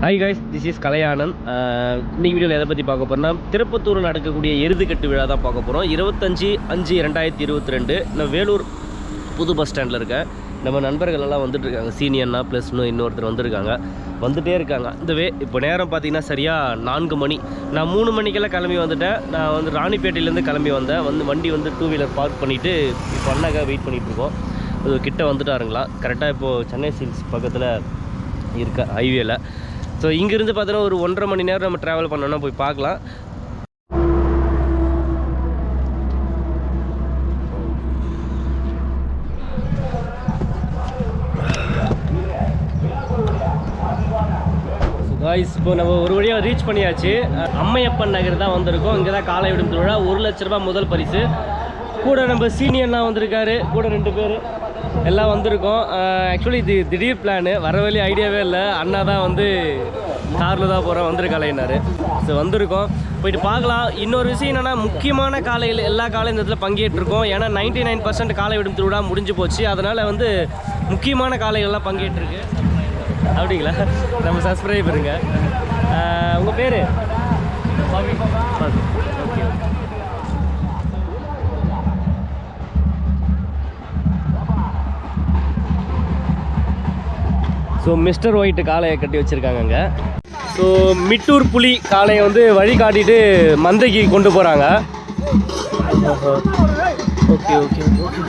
Hi guys, this is Kalaiyanand. இன்னைக்கு வீடியோவில் எதை பற்றி பார்க்க போகிறோம்னா, திருப்பத்தூரில் நடக்கக்கூடிய எருதுக்கட்டு விழா தான் பார்க்க போகிறோம். 25/5/2022 நான் வேலூர் புது பஸ் ஸ்டாண்டில் இருக்கேன். நம்ம நண்பர்கள் எல்லாம் வந்துட்டுருக்காங்க. சீனியர்னா ப்ளஸ் இன்னொருத்தர் வந்துட்டே இருக்காங்க. இந்த இப்போ நேரம் பார்த்தீங்கன்னா சரியாக 4 மணி. நான் 3 மணிக்கெல்லாம் கிளம்பி வந்துட்டேன். நான் வந்து ராணிப்பேட்டையிலேருந்து கிளம்பி வந்தேன். வண்டி வந்து 2 வீலர் பார்க் பண்ணிவிட்டு இப்போ அண்ணாக்காக வெயிட் பண்ணிகிட்ருக்கோம். அது கிட்ட வந்துட்டாருங்களா. கரெக்டாக இப்போது சென்னை சில்க்ஸ் பக்கத்தில் இருக்க ஹைவேல. ஸோ இங்கேருந்து பார்த்தோன்னா ஒரு 1.5 மணி நேரம் நம்ம ட்ராவல் பண்ணோன்னா போய் பார்க்கலாம். காய்ஸ், இப்போ நம்ம ஒரு வழியாக ரீச் பண்ணியாச்சு. அம்மையப்பன் நகர் தான் வந்திருக்கோம். இங்கே தான் காலை விடும் திருவிழா. 1 லட்ச ரூபா முதல் பரிசு. கூட நம்ம சீனியர்லாம் வந்திருக்காரு. கூட 2 பேர் எல்லாம் வந்திருக்கோம். ஆக்சுவலி இது திடீர் பிளானு. வர வழி ஐடியாவே இல்லை. அண்ணா தான் வந்து காரில் தான் போகிறோம் வந்திருக்காலைன்னாரு. ஸோ வந்திருக்கோம், போயிட்டு பார்க்கலாம். இன்னொரு விஷயம் என்னென்னா, முக்கியமான காலையில் எல்லா காலையும் இந்த இடத்துல பங்கேற்றிருக்கோம். ஏன்னா 99% காலை விடும் திருவிழா முடிஞ்சு போச்சு. அதனால் வந்து முக்கியமான காலைகள்லாம் பங்கேற்றிருக்கு. அப்படிங்களா? நம்ம சப்ஸ்கிரைபருங்க. உங்கள் பேர்? ஓகே. ஸோ மிஸ்டர் ஒயிட்டு காளையை கட்டி வச்சுருக்காங்க அங்கே. ஸோ மிட்டூர் புலி காளையை வந்து வழி காட்டிட்டு மந்தைக்கு கொண்டு போகிறாங்க. Okay okay okay.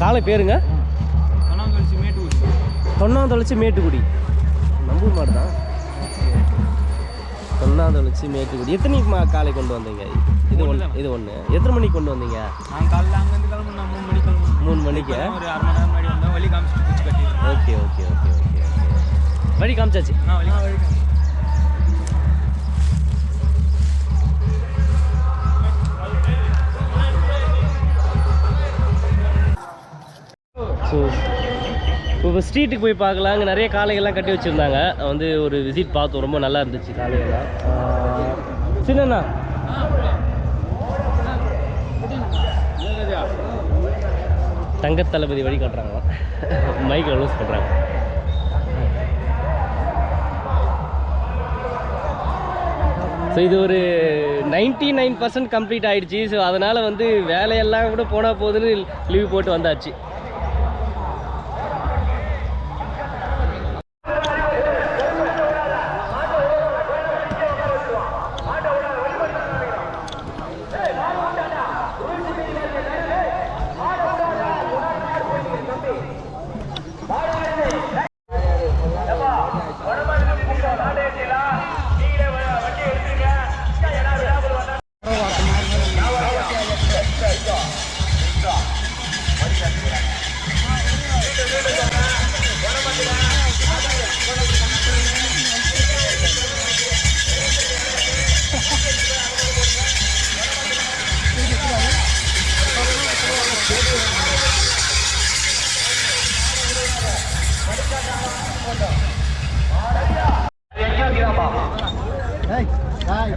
காலை பேருங்க தொண்ணாந்தொழிச்சி மேட்டுக்குடி. நம்பூர் மாடு தான். தொண்ணாந்தொழிச்சி மேட்டுக்குடி. எத்தனை காலை கொண்டு வந்தீங்க? இது ஒன்று. எத்தனை மணிக்கு கொண்டு வந்தீங்க? 3 மணிக்கு. Okay okay okay okay. வழி காமிச்சாச்சு. ஸோ இப்போ ஸ்ட்ரீட்டுக்கு போய் பார்க்கலாம். அங்கே நிறைய காளைகள்லாம் கட்டி வச்சுருந்தாங்க. வந்து ஒரு விசிட் பார்த்தோம். ரொம்ப நல்லா இருந்துச்சு காளைகள்லாம். சின்னண்ணா, தங்கத்தளபதி வழி காட்டுறாங்களா? மைக்கில் லூஸ் பண்ணுறாங்க. ஸோ இது ஒரு 99% கம்ப்ளீட் ஆகிடுச்சு. ஸோ அதனால் வந்து வேலையெல்லாம் கூட போனால் போதுன்னு லீவ் போட்டு வந்தாச்சு.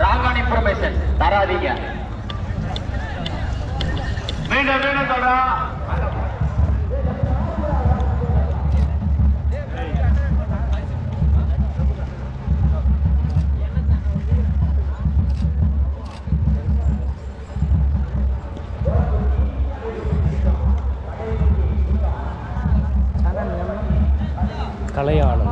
ராங் இன்ஃபர்மேஷன் தராதீங்க. மீண்டும் சொல்றோம். கலையானந்த்.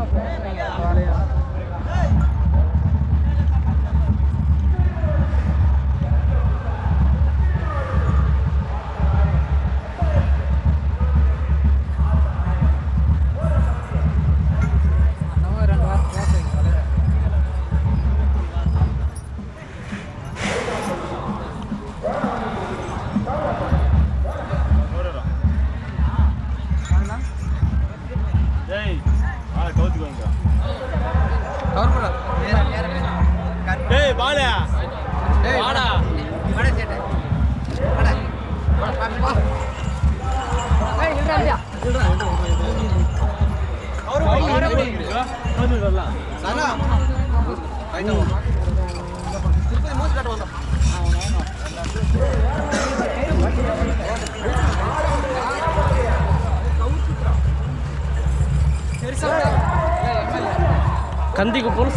கந்திக்குப்பம்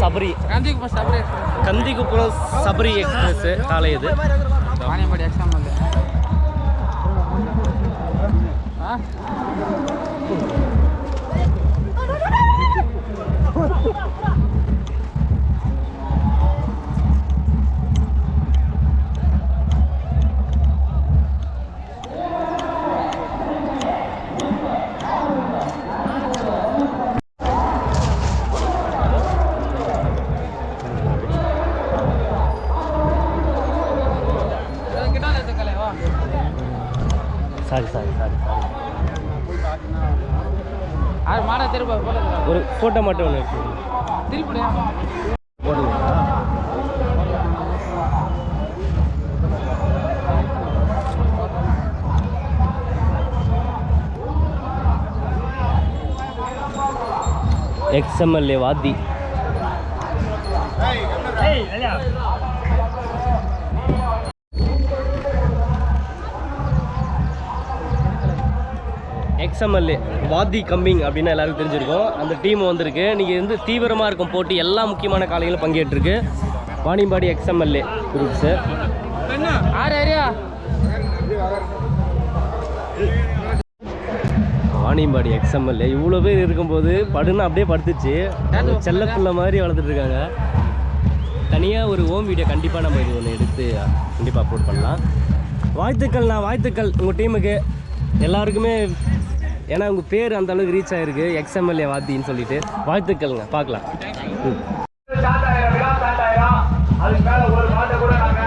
சபரி எக்ஸ்பிரஸ் காலை இது. வாணியம்பாடி எக்ஸாம் வந்து சாரி மாட திரும்ப ஒரு ஃபோட்டோ மட்டும் ஒன்று இருக்கு திருப்படியா போடுங்க. XMLA வாதி. XMLA வாதி கம்மிங் அப்படின்னு எல்லாருக்கும் தெரிஞ்சிருக்கும். அந்த டீம் வந்திருக்கு. நீங்கள் வந்து தீவிரமாக இருக்கும் போட்டி. எல்லா முக்கியமான காலைகளும் பங்கேற்றிருக்கு. Vaniyambadi XMLA groups. Vaniyambadi XMLA இவ்வளோ பேர் இருக்கும்போது படுன்னு அப்படியே படுத்துச்சு. செல்லப்பிள்ளை மாதிரி வளர்த்துட்டு இருக்காங்க. தனியாக ஒரு ஹோம் வீடியோ கண்டிப்பாக நம்ம இது ஒன்று எடுத்து கண்டிப்பாக அப்லோட் பண்ணலாம். வாழ்த்துக்கள்ண்ணா, வாழ்த்துக்கள் உங்கள் டீமுக்கு எல்லாருக்குமே. ஏன்னா உங்கள் பேர் அந்த அளவுக்கு ரீச் ஆகிருக்கு XMLA வாத்தின்னு சொல்லிட்டு. வாழ்த்துக்கள்ங்க, பார்க்கலாம். அதுக்கு மேல ஒரு மாட்டை கூட நாங்க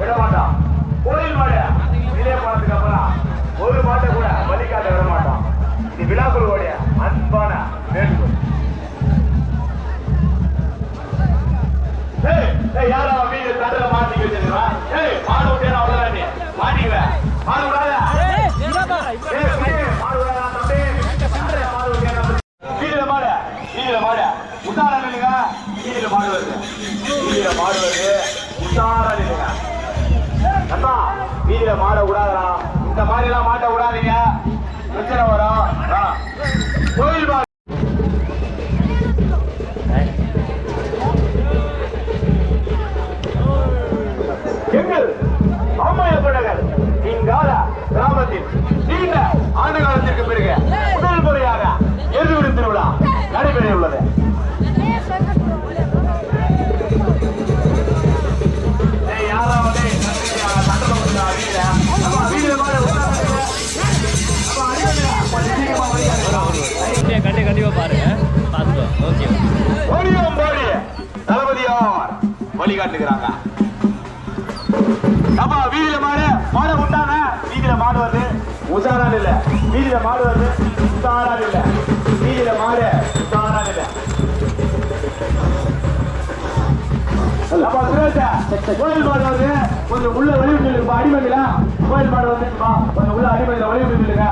விட மாட்டோம். கோயில் மாடு வெளியே போனதுக்கு அப்புறம் ஒரு மாட்டை கூட வழிகாட்ட விட மாட்டோம். இது விழாக்குழுவோடைய அன்பான வேண்டுகோள். யாரா மீது தடவை மாட்டிக்க வச்சிருக்கா? மாடு விட்டேன் அவ்வளவுதான். நீ மாட்டிக்குவேன். மாடு விடாத. வீதியில மாட விடாதா? இந்த மாதிரி எல்லாம் மாட்ட விடாதீங்க, பிரச்சனை வரும். கோயில் எங்கள் அம்மையப்ப நகர் இங்கால கிராமத்தில் நீண்ட ஆண்டு காலத்திற்கு பிறகு முதல் முறையாக எருதுவிடும் திருவிழா நடைபெற உள்ளது. கண்டிப்பா பாருங்க, பார்த்துக்கோ. ஓகே, தளபதியார் வழிகாட்டுகிறாங்க. அப்பா வீதியில மாடு உண்டாங்க. வீதியில மாடு வருது, உசாரான் இல்ல. வீதியில மாடு வருது, உசாரான் இல்ல. வீதியில மாடு உசாரான் இல்ல. அப்பா சுரேஷ, கோயில் மாடு வருது, கொஞ்சம் உள்ள வழி விட்டுருப்பா. அடிமதில கோயில் மாடு வந்துருப்பா, கொஞ்சம் உள்ள அடிமதில வழி விட்டுருங்க.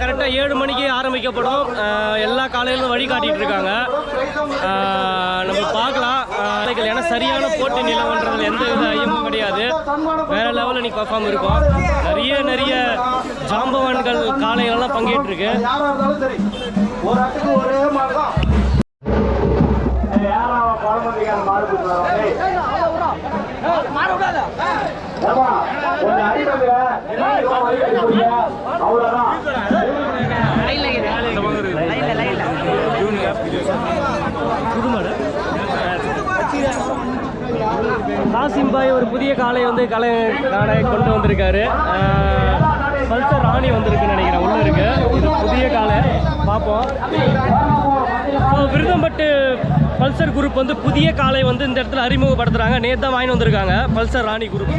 கரெக்டாக 7 மணிக்கு ஆரம்பிக்கப்படும். எல்லா காலையிலும் வழிகாட்டிகிட்டு இருக்காங்க. நம்ம பார்க்கலாம். ஏன்னா சரியான போட்டி நிலவன்றதுல எந்த வித ஐயமும் கிடையாது. வேற லெவலில் இன்னைக்கு பர்ஃபார்ம் இருக்கும். நிறைய ஜாம்பவான்கள் காலையிலலாம் பங்கேற்றிருக்கு. அவ்வளவுதான். காசிம் பாய் ஒரு புதிய காளை வந்து காளை கொண்டு வந்திருக்காரு. பல்சர் ராணி வந்திருக்குன்னு நினைக்கிறேன், உள்ள இருக்கு. இது புதிய காளை பார்ப்போம். விருதம்பட்டு பல்சர் குரூப் வந்து புதிய காளை வந்து இந்த இடத்துல அறிமுகப்படுத்துறாங்க. நேற்று தான் வாங்கி வந்திருக்காங்க பல்சர் ராணி குரூப்.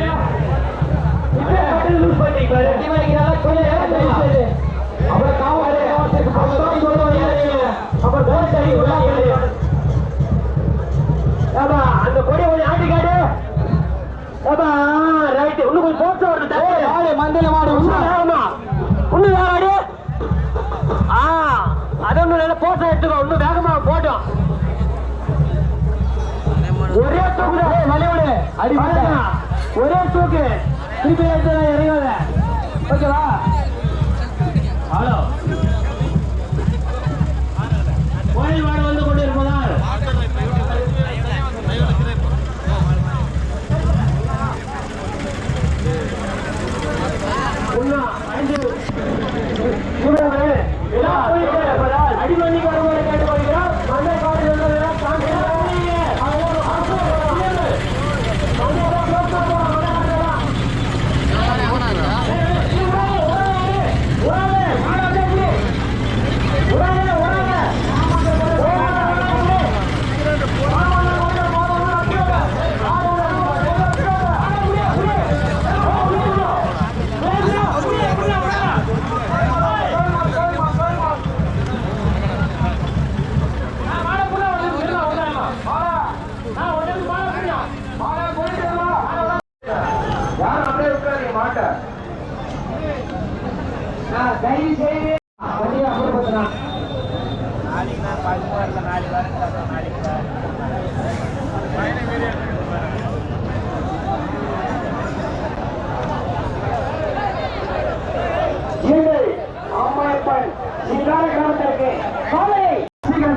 அந்த கொடி கொஞ்சம் ஆட்டிக்காடு. ரைட், இன்னும் கொஞ்சம் போட்டு வருது. மந்தில மாடு ஒண்ணு வேறாடி. அது ஒண்ணு நல்ல போட்டோ எடுத்துக்கோ, இன்னும் வேகமா போட்டோம். ஒரே தூக்கு வலியோடு அடி ஒரே தூக்கு, திருப்பி எடுத்து இறங்காத. ஓகேவா? ஹலோ, கோயில் மாடு வந்து கொண்டு இருப்பதால் அடிமணிக்கு வருமாறு கேட்டுக்கொள்கிறோம். மண்டை காடு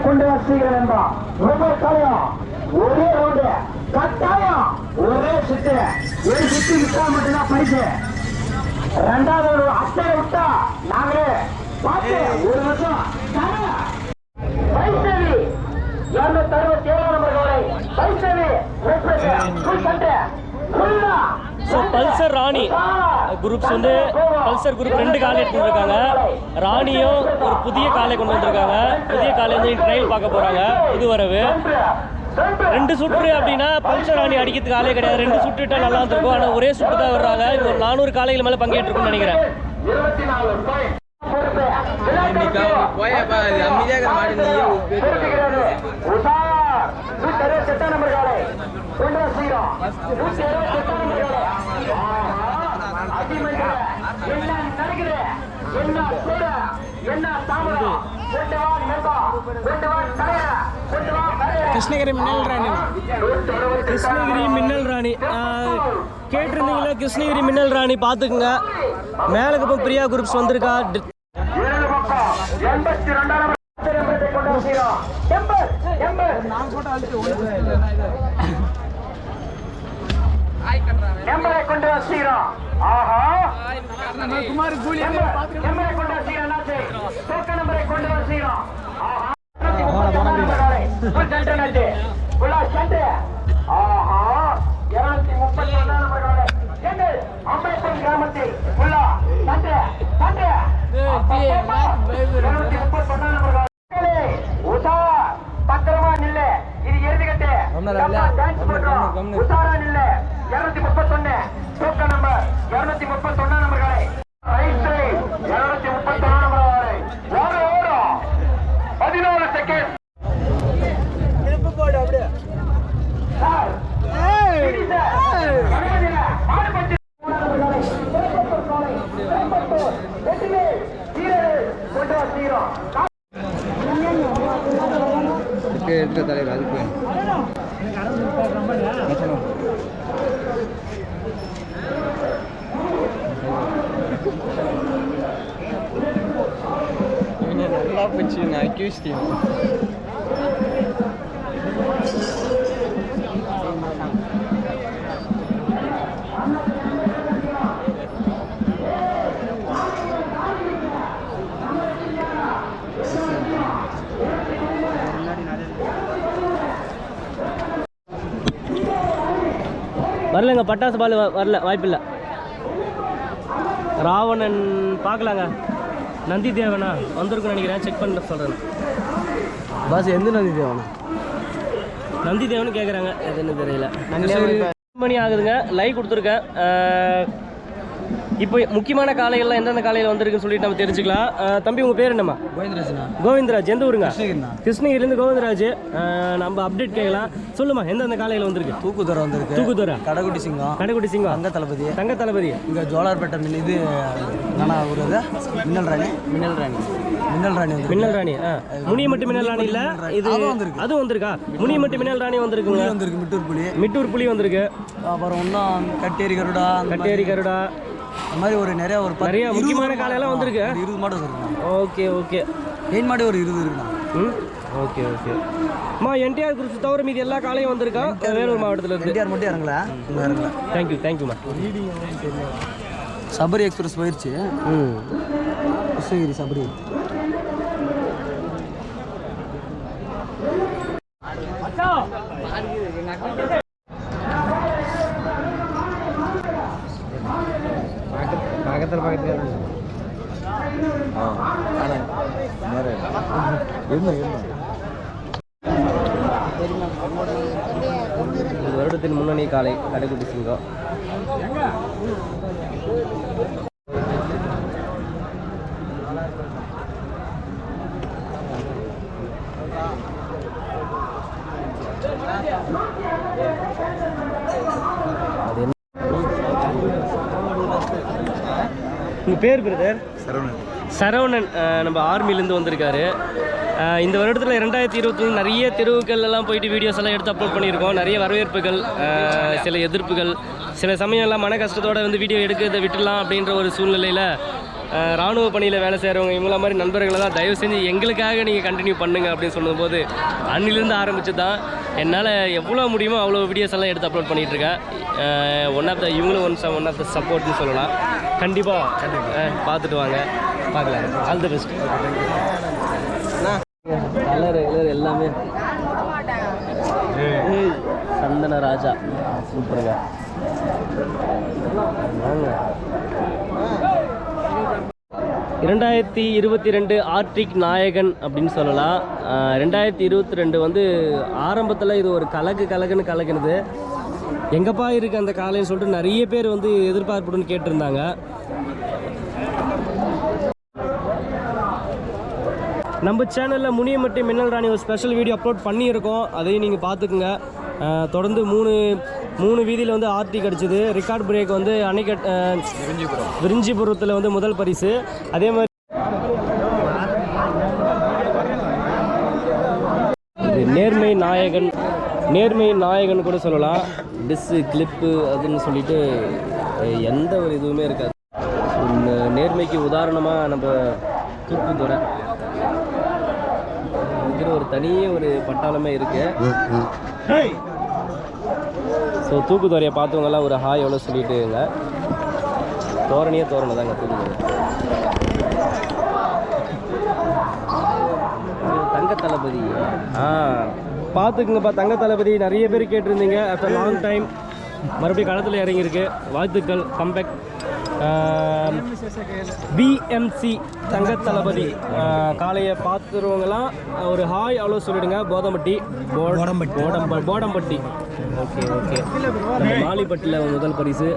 கொண்டு வர சீக்கிரம் என்பா. ரொம்ப கலையம், ஒரே ரோடு கட்டாயம், ஒரே சுத்து. ஒரு சுத்து விட்டா மட்டும்தான் பரிசு. ரெண்டாவது ஒரு அட்டை விட்டா நாங்களே பார்த்து ஒரு வருஷம் பைசவி 267 நம்பர் கோரை பைசவி பல்சர் ராணி குரூப்ஸ் வந்து பல்சர் குரூப் 2 காலை எடுத்துட்டு இருக்காங்க. ராணியும் ஒரு புதிய காலை கொண்டு வந்திருக்காங்க. புதிய காலை வந்து ட்ரையல் பார்க்க போறாங்க. புது வரவு 2 சுற்று அப்படின்னா பல்சர் ராணி அடிக்கிறதுக்கு ஆளே கிடையாது. 2 சுட்டுட்டா நல்லா இருக்கும். ஆனால் ஒரே சுட்டு தான் வர்றாங்க. இது ஒரு 400 காலைகள் மேலே பங்கேற்றுக்குன்னு நினைக்கிறேன். கிருஷ்ணகிரி மின்னல் ராணி. கிருஷ்ணகிரி மின்னல் ராணி கேட்டிருந்தீங்களா? கிருஷ்ணகிரி மின்னல் ராணி பார்த்துக்குங்க. மேலக்கு பிரியா குரூப்ஸ் வந்திருக்கா. நம்பரை கொண்டு வசீரம். ஆஹா, குமார் கூலி நம்பரை கொண்டு வசீரம். நம்பரை கொண்டு வசீரம். ஆஹா, ஆஹா, 231 நம்பர்களே எங்கள் அம்பேத்கர் கிராமத்தில் உள்ள சண்டை 231 நம்பர்களே பத்திரமா நில்ல. இது எழுதிக்கிட்டு உசாரா நில்ல. 231 தூக்க நம்பர் 231 நம்பர்களே 231 நம்பர்களே ஓடும் 14 செகண்ட். சார் தலைவர் அதுக்கு நல்லா போச்சு. நான் அக்யூஸ் டீம் வரலங்க, பட்டாசு பால் வரல, வாய்ப்பில்லை. ராவணன் பார்க்கலாங்க. நந்தி தேவனா வந்திருக்குன்னு நினைக்கிறேன், செக் பண்ண சொல்கிறேன். பாஸ் எந்த நந்தி தேவனா? நந்தி தேவனு கேட்குறாங்க, எதுன்னு தெரியல. மணி ஆகுதுங்க, லைவ் கொடுத்துருக்கேன். இப்போ முக்கியமான காளைகள்லாம் எந்தெந்த காலையில் வந்திருக்குன்னு சொல்லிட்டு நம்ம தெரிஞ்சுக்கலாம். தம்பி உங்கள் பேர் என்னம்மா? கோவிந்தராஜ்ண்ணா. கோவிந்தராஜ். எந்த ஊருங்க? கிருஷ்ணகிரிண்ணா. கிருஷ்ணகிரிலேருந்து கோவிந்தராஜ். நம்ம அப்டேட் கேட்கலாம். சொல்லுமா, எந்தெந்த காலையில் வந்திருக்கு? தூக்குதுறை வந்திருக்கு. தூக்குதுறை, கடைக்குட்டி சிங்கம், கடைக்குட்டி சிங்கம், தங்க தளபதி, தங்க தளபதி. இங்கே ஜோலார்பேட்டை இது என்னன்னா ஒரு மின்னல் ராணி. மின்னல் ராணி வந்து மின்னல் ராணி. முனியமட்டு மின்னல் ராணி இல்லை இது, அதுவும் வந்திருக்கா? முனியமட்டு மின்னல் ராணி வந்திருக்குங்க. வந்திருக்கு. மிட்டூர் புலி வந்திருக்கு. அப்புறம் இன்னும் கட்டேரி கருடா அந்த மாதிரி ஒரு நிறைய முக்கியமான காலையெல்லாம் வந்திருக்கு. 20 மாடு இருக்குண்ணா. ஓகே. மெயின் மாடு ஒரு 20 இருக்குண்ணா. ஓகே. அம்மா என்டிஆர் குரூப்ஸ் தவிர மீதி எல்லா காலையும் வந்திருக்கா வேலூர் மாவட்டத்தில் இருந்து? என்டிஆர் மட்டும் இறங்கல. தேங்க்யூம்மா. சபரி எக்ஸ்பிரஸ் போயிடுச்சு. கிருஷ்ணகிரி சபரி. வருடத்தின் முன்னணி காலை கடைக்குட்டி சிங்கம். உங்கள் பேர் பிரதர்? சரவணன். நம்ம ஆர்மிலேருந்து வந்திருக்காரு. இந்த வருடத்தில் 2021 நிறைய தெருவுகள் எல்லாம் போயிட்டு வீடியோஸ் எல்லாம் எடுத்து அப்லோட் பண்ணியிருக்கோம். நிறைய வரவேற்புகள், சில எதிர்ப்புகள், சில சமயம் எல்லாம் மன கஷ்டத்தோடு வந்து வீடியோ எடுக்கிறத விட்டுடலாம் அப்படின்ற ஒரு சூழ்நிலையில் இராணுவ பணியில் வேலை செய்கிறவங்க இவங்கள மாதிரி நண்பர்களை தான் தயவு செஞ்சு எங்களுக்காக நீங்கள் கண்டினியூ பண்ணுங்கள் அப்படின்னு சொல்லும்போது அன்னிலேருந்து ஆரம்பித்து தான் என்னால் எவ்வளோ முடியுமோ அவ்வளோ வீடியோஸ் எல்லாம் எடுத்து அப்லோட் பண்ணிகிட்ருக்கேன். இவங்களும் ஒன் ஆஃப் த சப்போர்ட்னு சொல்லலாம். கண்டிப்பாக பார்த்துட்டு வாங்க, பார்க்கலாம். All the best. கலர் எல்லாமே சந்தன ராஜா சூப்பருங்க. வாங்க. 2022 ஆர்டிக் நாயகன் அப்படின்னு சொல்லலாம். 2022 வந்து ஆரம்பத்தில் இது ஒரு கலக்குன்னு கலக்குனது. எங்கப்பா இருக்குது அந்த காலைன்னு சொல்லிட்டு நிறைய பேர் வந்து எதிர்பார்ப்புடன் கேட்டிருந்தாங்க. நம்ம சேனலில் முனியமட்டி மின்னல் ராணி ஒரு ஸ்பெஷல் வீடியோ அப்லோட் பண்ணியிருக்கோம், அதையும் நீங்கள் பார்த்துக்குங்க. தொடர்ந்து மூணு வீதியில் வந்து ஆர்டி கிடச்சிது. ரெக்கார்ட் பிரேக் வந்து விரிஞ்சிபுரத்தில் வந்து முதல் பரிசு. அதே மாதிரி நேர்மை நாயகன் கூட சொல்லலாம். டிஸ்ஸு கிளிப்பு அதுன்னு சொல்லிட்டு எந்த ஒரு இதுவுமே இருக்காது. நேர்மைக்கு உதாரணமாக நம்ம தூக்குதுறை ஒரு தனியே ஒரு பட்டாளமே இருக்கு. ஸோ தூக்குதுறையை பார்த்தவங்கெல்லாம் ஒரு ஹாய் எவ்வளோ சொல்லிட்டுங்க. தோரணை தாங்க தூக்குதுறை. தங்க தளபதி பார்த்துக்குங்கப்பா. தங்க தளபதி நிறைய பேர் கேட்டிருந்தீங்க. ஆஃப்டர் லாங் டைம் மறுபடியும் களத்தில் இறங்கியிருக்கு. வாழ்த்துக்கள், கம்பேக். பிஎம்சி தங்க தளபதி காலையை பார்த்துருவங்களாம் ஒரு ஹாய் அவ்வளோ சொல்லிடுங்க. போடம்பட்டி. ஓகே. மாலிப்பட்டியில் முதல் பரிசு.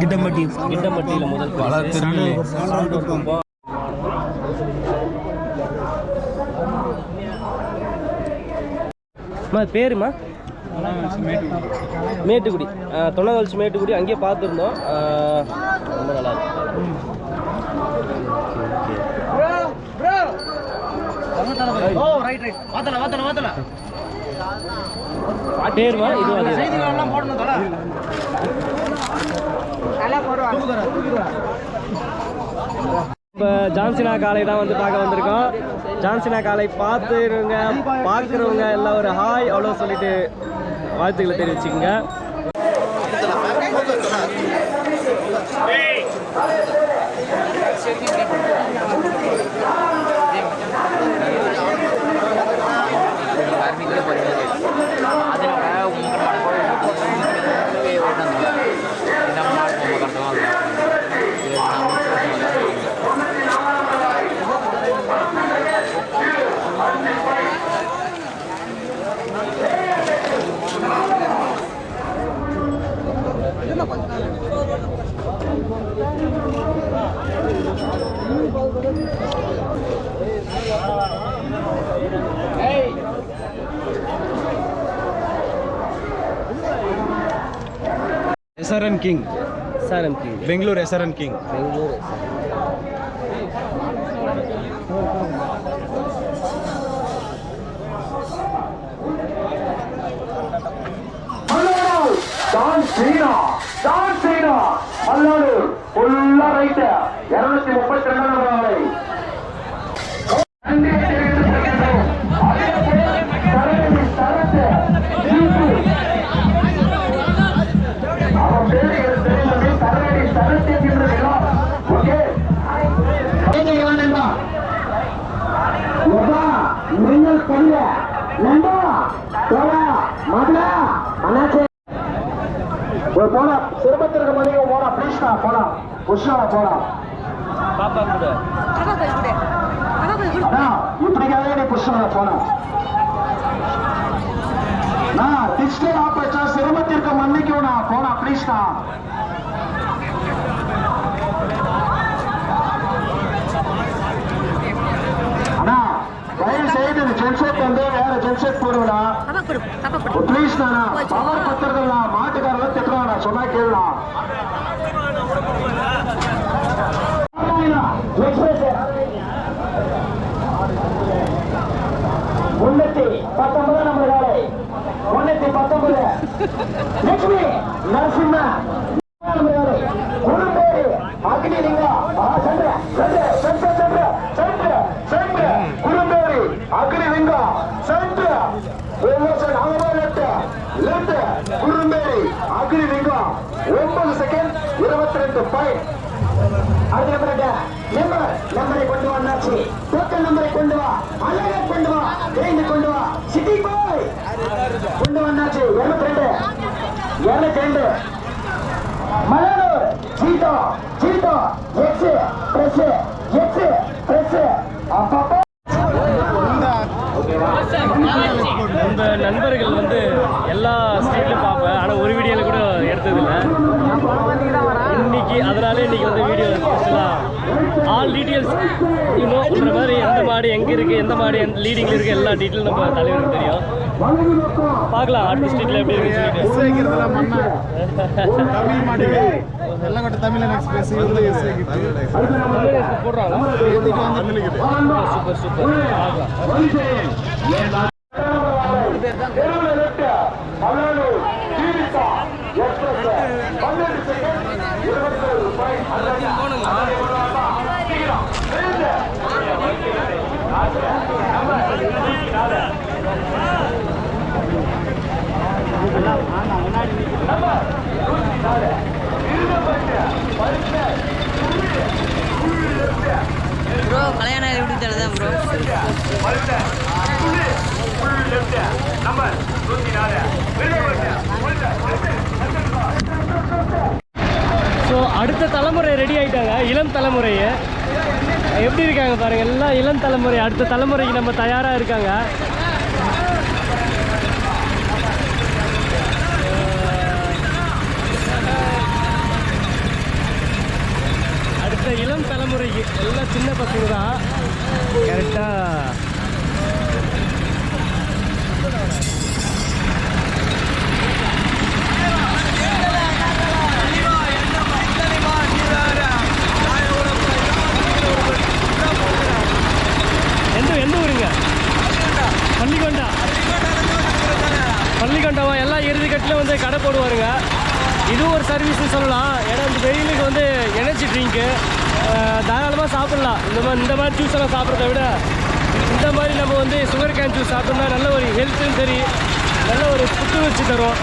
கிட்டம்பட்டியில் முதல் பரிசு. பேருமா? மேட்டுக்குடி. தொண்ணாவல்சி மேட்டுக்குடி. அங்கேயே பார்த்துருந்தோம். ரொம்ப நல்லா இருக்கு. பேருமா? இப்போ ஜான்சினா காலை தான் வந்து பார்க்க வந்திருக்கோம். ஜான்சினா காலை பார்க்குறவங்க எல்லாம் ஒரு ஹாய் அவ்வளோ சொல்லிட்டு வாழ்த்துக்களை தெரிவிச்சுக்கோங்க. SRN King. SRN King. Bangalore SRN King. Bangalore don சீனா மல்லாடு ஃபுல்லா ரைட் 232 நம்பர் ஆளை போனா சிறுபத்திற்கு மதியம் போனா பிளீஸ்டா போனா புஷ்ஷா போனா பாப்பா கூட அதான் இப்படிக்காவே நீ புஷ்ஷா போனா நான் டிஜிட்டல் ஆப் வச்சா சிரமத்திற்கு மன்னிக்கணும்னா போனா பிளீஸ்டா அண்ணா தயவு செய்து ஜென்செட் வந்து வேற ஜென்செட் போடுவா ப்ளீஸ் தானா பவர் பத்திரங்களா மாட்டுக்காரங்க திட்டுறாங்க சொன்னா கேளுலாம் முன்னூத்தி 19 நம்பர் காலை 319 லட்சுமி நரசிம்ம குரும்பேரி அக்னிலிங்கா குரும்பேரி அக்னிலிங்கா குரும்பேரி அக்னிலிங்கா 9 செகண்ட் 22 பாயிண்ட் அடுத்த நம்பரை கொண்டு வந்தாச்சு டோக்கன் நம்பரை கொண்டு வா அழகா கொண்டு வா தேய்ந்து கொண்டு வா சிட்டி பாய் கொண்டு வந்தாச்சு 202 மலையூர் சீட்டோ எக்ஸ் பிரஸ் அப்பப்போ நம்ம நண்பர்கள் வந்து எல்லா ஸ்டேட்லையும் பார்ப்பேன், ஆனால் ஒரு வீடியோவில் கூட எடுத்ததில்லை. இன்னைக்கு அதனால இன்னைக்கு வந்து வீடியோ ஸ்பெஷலாக ஆல் டீட்டெயில்ஸ் இன்னும்ன்ற மாதிரி எந்த மாடு எங்கே இருக்குது, எந்த மாடு லீடிங்கில் இருக்குது, எல்லா டீட்டெயிலும் நம்ம தலைவருக்கு தெரியும். பார்க்கலாம் அடுத்த ஸ்ட்ரீட்டில் எப்படி இருக்குன்னு சொல்லிட்டு. போடுறாங்களா? Super super. ப்ரோ கல்யாணம் எப்படி தருதான் ப்ரோ ஸோ அடுத்த தலைமுறை ரெடி ஆகிட்டாங்க. இளம் தலைமுறையை எப்படி இருக்காங்க பாருங்கள், எல்லாம் இளம் தலைமுறை அடுத்த தலைமுறைக்கு நம்ம தயாராக இருக்காங்க. அடுத்த இளம் தலைமுறைக்கு எல்லாம் சின்ன பசங்க தான் கரெக்டாக. எந்த ஊருங்க? பள்ளிக்கொண்டாவா? எல்லாம் இறுதிக்கட்டில் வந்து கடை போடுவாருங்க. இதுவும் ஒரு சர்வீஸ்னு சொல்லலாம். ஏன்னா இந்த வெயிலுக்கு வந்து எனர்ஜி ட்ரிங்க்கு தாராளமாக சாப்பிட்லாம். இந்த மாதிரி ஜூஸ் எல்லாம் சாப்பிட்றத விட இந்த மாதிரி நம்ம வந்து சுகர் கேன் ஜூஸ் சாப்பிட்டோம்னா நல்ல ஒரு ஹெல்த்தும் சரி, நல்ல ஒரு புத்துணர்ச்சி தரும்.